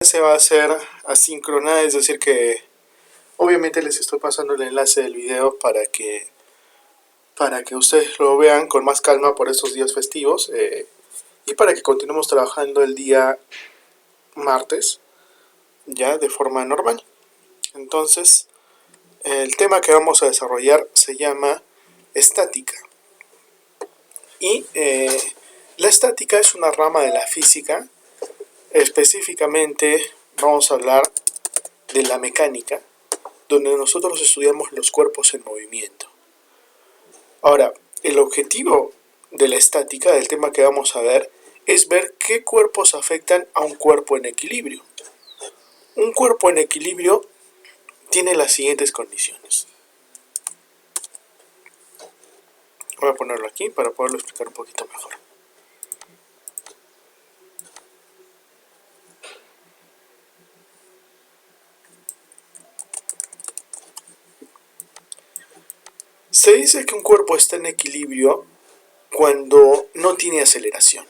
Se va a hacer asíncrona, es decir que obviamente les estoy pasando el enlace del video para que ustedes lo vean con más calma por estos días festivos y para que continuemos trabajando el día martes ya de forma normal. Entonces el tema que vamos a desarrollar se llama estática y la estática es una rama de la física. Específicamente vamos a hablar de la mecánica, donde nosotros estudiamos los cuerpos en movimiento. Ahora, el objetivo de la estática, del tema que vamos a ver, es ver qué cuerpos afectan a un cuerpo en equilibrio. Un cuerpo en equilibrio tiene las siguientes condiciones. Voy a ponerlo aquí para poderlo explicar un poquito mejor. Se dice que un cuerpo está en equilibrio cuando no tiene aceleración.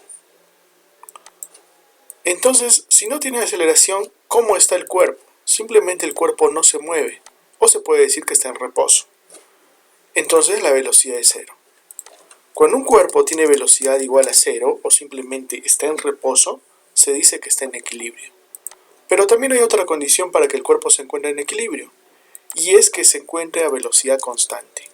Entonces, si no tiene aceleración, ¿cómo está el cuerpo? Simplemente el cuerpo no se mueve, o se puede decir que está en reposo. Entonces la velocidad es cero. Cuando un cuerpo tiene velocidad igual a cero, o simplemente está en reposo, se dice que está en equilibrio. Pero también hay otra condición para que el cuerpo se encuentre en equilibrio, y es que se encuentre a velocidad constante.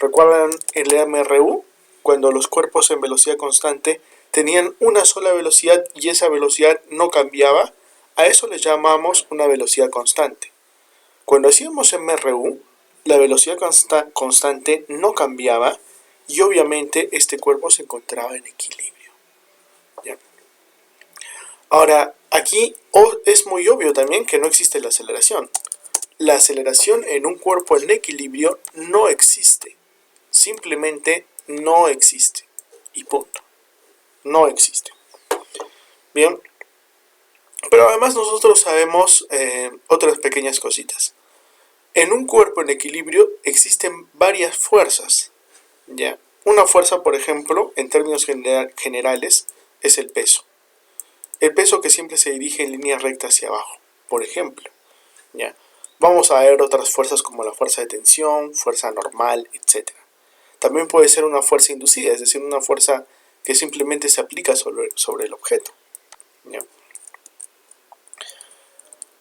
¿Recuerdan el MRU? Cuando los cuerpos en velocidad constante tenían una sola velocidad y esa velocidad no cambiaba, a eso le llamamos una velocidad constante. Cuando hacíamos MRU, la velocidad constante no cambiaba y obviamente este cuerpo se encontraba en equilibrio. ¿Ya? Ahora, aquí es muy obvio también que no existe la aceleración. La aceleración en un cuerpo en equilibrio no existe. Simplemente no existe. Y punto. No existe. Bien. Pero además nosotros sabemos otras pequeñas cositas. En un cuerpo en equilibrio existen varias fuerzas. ¿Ya? Una fuerza, por ejemplo, en términos generales, es el peso. El peso que siempre se dirige en línea recta hacia abajo, por ejemplo. ¿Ya? Vamos a ver otras fuerzas como la fuerza de tensión, fuerza normal, etc. También puede ser una fuerza inducida, es decir, una fuerza que simplemente se aplica sobre el objeto. ¿Ya?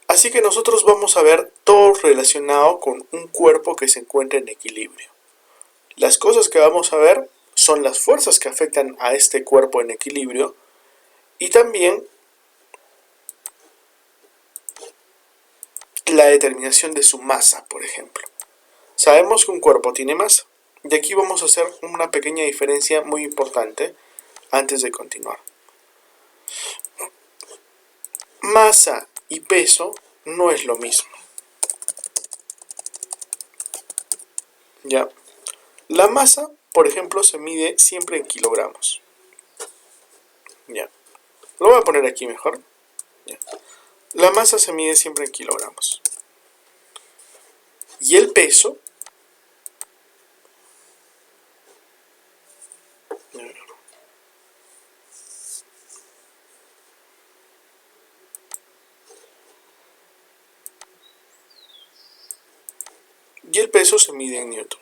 Así que nosotros vamos a ver todo relacionado con un cuerpo que se encuentra en equilibrio. Las cosas que vamos a ver son las fuerzas que afectan a este cuerpo en equilibrio y también la determinación de su masa, por ejemplo. Sabemos que un cuerpo tiene masa. Y aquí vamos a hacer una pequeña diferencia muy importante antes de continuar. Masa y peso no es lo mismo. ¿Ya? La masa, por ejemplo, se mide siempre en kilogramos. ¿Ya? Lo voy a poner aquí mejor. ¿Ya? La masa se mide siempre en kilogramos. Y el peso se mide en newton.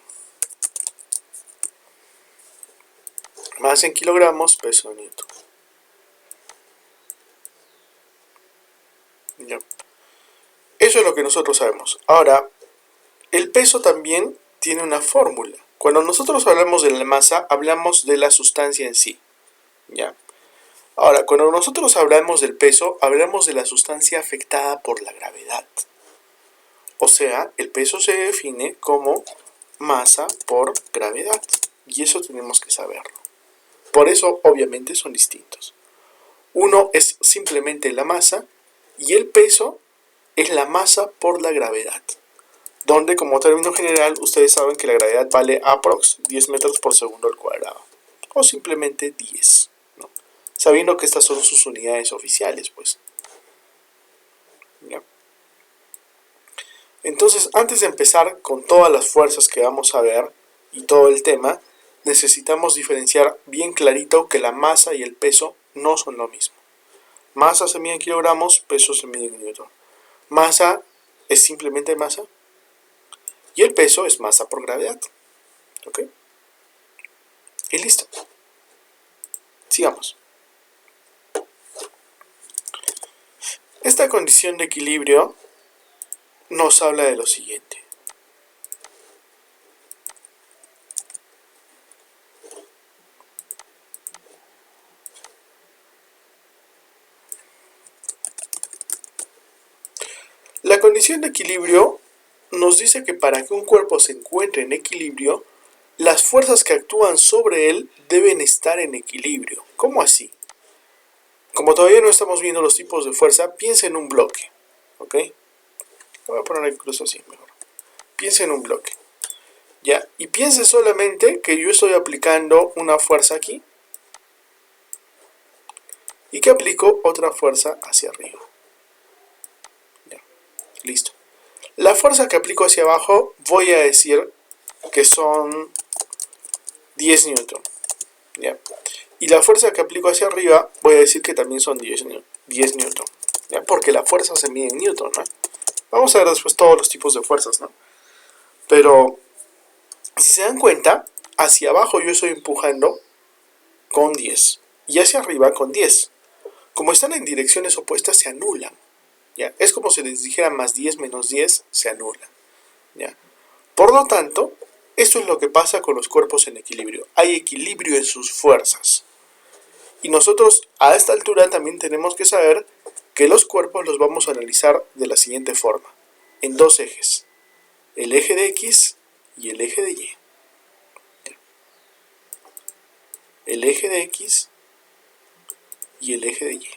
Masa en kilogramos, peso en newton. ¿Ya? Eso es lo que nosotros sabemos. Ahora, el peso también tiene una fórmula. Cuando nosotros hablamos de la masa, hablamos de la sustancia en sí. ¿Ya? Ahora, cuando nosotros hablamos del peso, hablamos de la sustancia afectada por la gravedad. O sea, el peso se define como masa por gravedad. Y eso tenemos que saberlo. Por eso, obviamente, son distintos. Uno es simplemente la masa y el peso es la masa por la gravedad. Donde, como término general, ustedes saben que la gravedad vale aprox 10 metros por segundo al cuadrado. O simplemente 10. ¿No? Sabiendo que estas son sus unidades oficiales, pues. ¿Ya? Entonces, antes de empezar con todas las fuerzas que vamos a ver y todo el tema, necesitamos diferenciar bien clarito que la masa y el peso no son lo mismo. Masa se mide en kilogramos, peso se mide en newton. Masa es simplemente masa y el peso es masa por gravedad. ¿Ok? Y listo. Sigamos. Esta condición de equilibrio nos habla de lo siguiente. La condición de equilibrio nos dice que para que un cuerpo se encuentre en equilibrio, las fuerzas que actúan sobre él deben estar en equilibrio. ¿Cómo así? Como todavía no estamos viendo los tipos de fuerza, piensa en un bloque. ¿Ok? Voy a poner incluso así mejor. Piensa en un bloque. ¿Ya? Y piense solamente que yo estoy aplicando una fuerza aquí y que aplico otra fuerza hacia arriba. ¿Ya? Listo. La fuerza que aplico hacia abajo voy a decir que son 10 newton. ¿Ya? Y la fuerza que aplico hacia arriba voy a decir que también son 10 newton. ¿Ya? Porque la fuerza se mide en newton, ¿no? Vamos a ver después todos los tipos de fuerzas, ¿no? Pero si se dan cuenta, hacia abajo yo estoy empujando con 10 y hacia arriba con 10. Como están en direcciones opuestas, se anulan. ¿Ya? Es como si les dijera más 10 menos 10, se anulan. ¿Ya? Por lo tanto, esto es lo que pasa con los cuerpos en equilibrio. Hay equilibrio en sus fuerzas. Y nosotros a esta altura también tenemos que saber que los cuerpos los vamos a analizar de la siguiente forma. En dos ejes. El eje de X y el eje de Y. El eje de X y el eje de Y.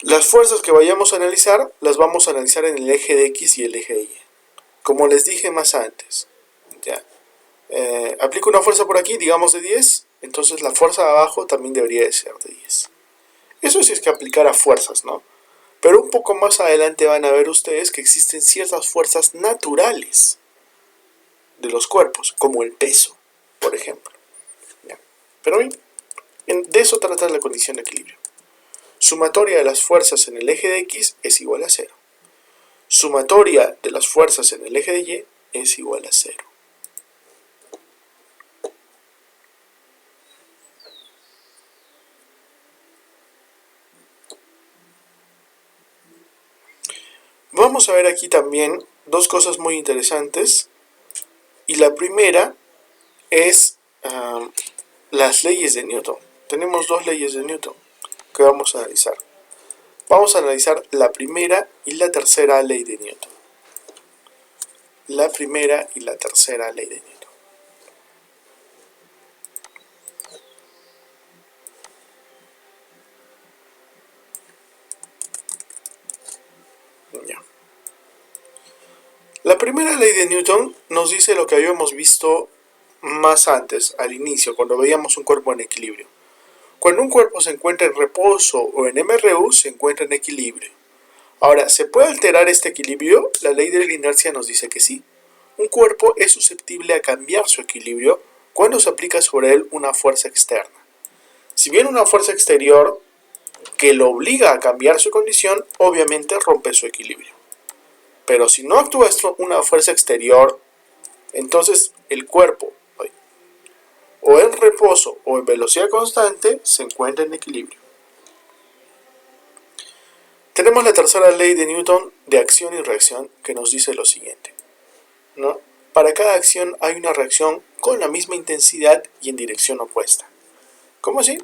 Las fuerzas que vayamos a analizar, las vamos a analizar en el eje de X y el eje de Y. Como les dije más antes. ¿Ya? Aplico una fuerza por aquí, digamos de 10, entonces la fuerza de abajo también debería de ser de 10. Eso sí es que aplicara fuerzas, ¿no? Pero un poco más adelante van a ver ustedes que existen ciertas fuerzas naturales de los cuerpos, como el peso, por ejemplo. ¿Ya? Pero bien, de eso trata la condición de equilibrio. Sumatoria de las fuerzas en el eje de X es igual a 0. Sumatoria de las fuerzas en el eje de Y es igual a 0. Vamos a ver aquí también dos cosas muy interesantes. Y la primera es las leyes de Newton. Tenemos dos leyes de Newton que vamos a analizar. Vamos a analizar la primera y la tercera ley de Newton. La primera y la tercera ley de Newton. Ya. La primera ley de Newton nos dice lo que habíamos visto más antes, al inicio, cuando veíamos un cuerpo en equilibrio. Cuando un cuerpo se encuentra en reposo o en MRU, se encuentra en equilibrio. Ahora, ¿se puede alterar este equilibrio? La ley de la inercia nos dice que sí. Un cuerpo es susceptible a cambiar su equilibrio cuando se aplica sobre él una fuerza externa. Si bien una fuerza exterior que lo obliga a cambiar su condición, obviamente rompe su equilibrio. Pero si no actúa una fuerza exterior, entonces el cuerpo, o en reposo o en velocidad constante, se encuentra en equilibrio. Tenemos la tercera ley de Newton de acción y reacción que nos dice lo siguiente, ¿no? Para cada acción hay una reacción con la misma intensidad y en dirección opuesta. ¿Cómo así?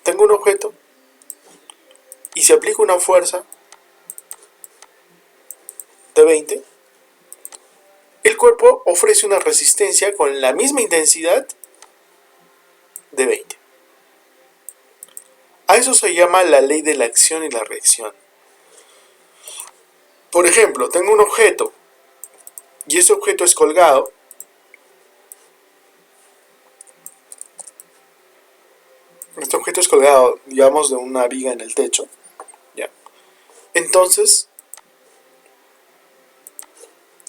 Tengo un objeto y si aplico una fuerza de 20, el cuerpo ofrece una resistencia con la misma intensidad de 20. A eso se llama la ley de la acción y la reacción. Por ejemplo, tengo un objeto y ese objeto es colgado. Este objeto es colgado, digamos, de una viga en el techo. ¿Ya? Entonces,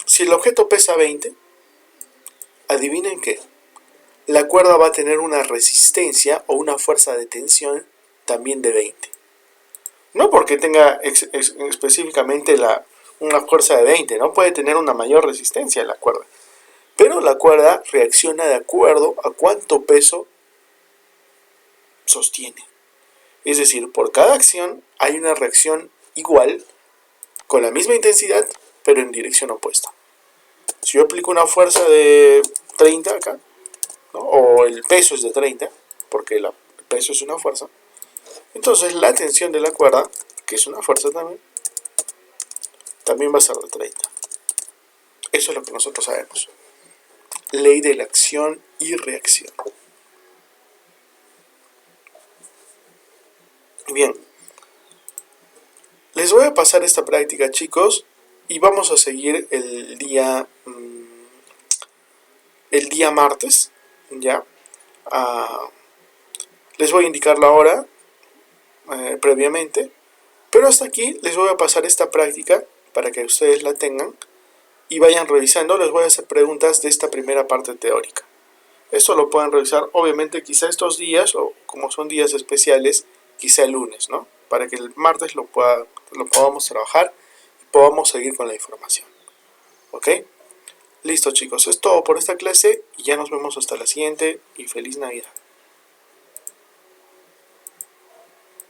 si el objeto pesa 20, adivinen qué, la cuerda va a tener una resistencia resistencia o una fuerza de tensión también de 20. No porque tenga específicamente una fuerza de 20, ¿no? Puede tener una mayor resistencia la cuerda. Pero la cuerda reacciona de acuerdo a cuánto peso sostiene. Es decir, por cada acción hay una reacción igual, con la misma intensidad, pero en dirección opuesta. Si yo aplico una fuerza de 30 acá, ¿no? O el peso es de 30, porque el peso es una fuerza, entonces la tensión de la cuerda, que es una fuerza también va a ser de 30. Eso es lo que nosotros sabemos. Ley de la acción y reacción. Bien, les voy a pasar esta práctica, chicos, y vamos a seguir el día martes, ¿ya? Les voy a indicar la hora previamente, pero hasta aquí les voy a pasar esta práctica para que ustedes la tengan y vayan revisando. Les voy a hacer preguntas de esta primera parte teórica. Esto lo pueden revisar, obviamente, quizá estos días, o como son días especiales, quizá el lunes, ¿no? Para que el martes lo podamos trabajar y podamos seguir con la información. ¿Ok? Listo, chicos, es todo por esta clase y ya nos vemos hasta la siguiente y feliz Navidad.